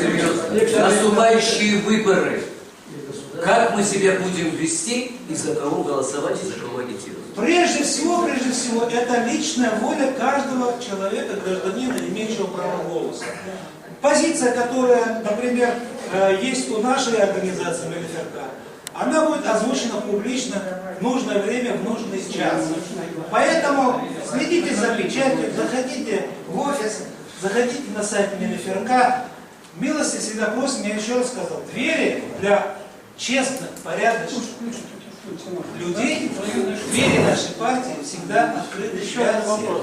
серьезно. Наступающие выборы. Как мы себя будем вести и за кого голосовать, и за кого агитировать? Прежде всего, это личная воля каждого человека, гражданина, имеющего право голоса. Позиция, которая, например, есть у нашей организации МЛФРК, она будет озвучена публично в нужное время, в нужный час. Поэтому следите за печатью, заходите в офис, заходите на сайт МЛФРК. Милости всегда просим, я еще раз сказал, двери для честных, порядочных людей, двери нашей партии всегда открыты. Еще один вопрос.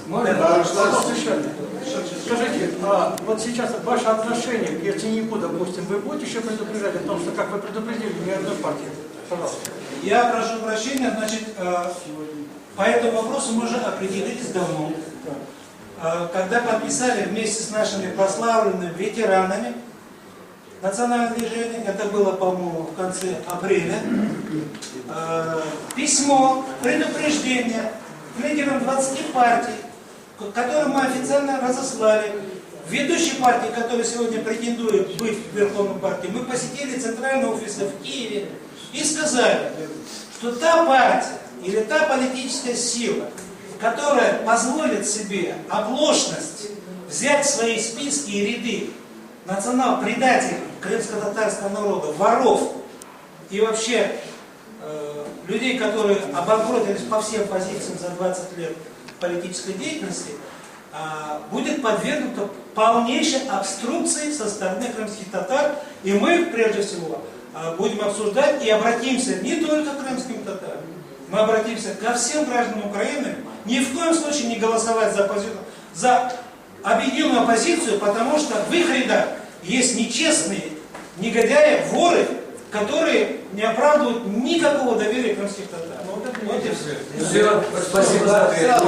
Можно? Скажите, вот сейчас ваше отношение к Ертеньяку, допустим, вы будете еще предупреждать о том, что как вы предупредили ни одной партии? Пожалуйста. Я прошу прощения, значит, по этому вопросу мы уже определились давно. Когда подписали вместе с нашими прославленными ветеранами национальное движение, это было, по-моему, в конце апреля, письмо, предупреждение к лидерам 20 партий, которые мы официально разослали. Ведущие партии, которые сегодня претендуют быть в Верховной партии, мы посетили центральный офис в Киеве и сказали, что та партия или та политическая сила, которая позволит себе оплошность взять в свои списки и ряды национал-предателей крымско-татарского народа, воров и вообще людей, которые обанкротились по всем позициям за 20 лет политической деятельности, будет подвергнута полнейшей обструкции со стороны крымских татар. И мы, прежде всего, будем обсуждать и обратимся не только к крымским татарам, мы обратимся ко всем гражданам Украины, ни в коем случае не голосовать за объединенную оппозицию, потому что в их рядах есть нечестные негодяи, воры, которые не оправдывают никакого доверия крымских татар. Вот и все. Все, спасибо за ответ.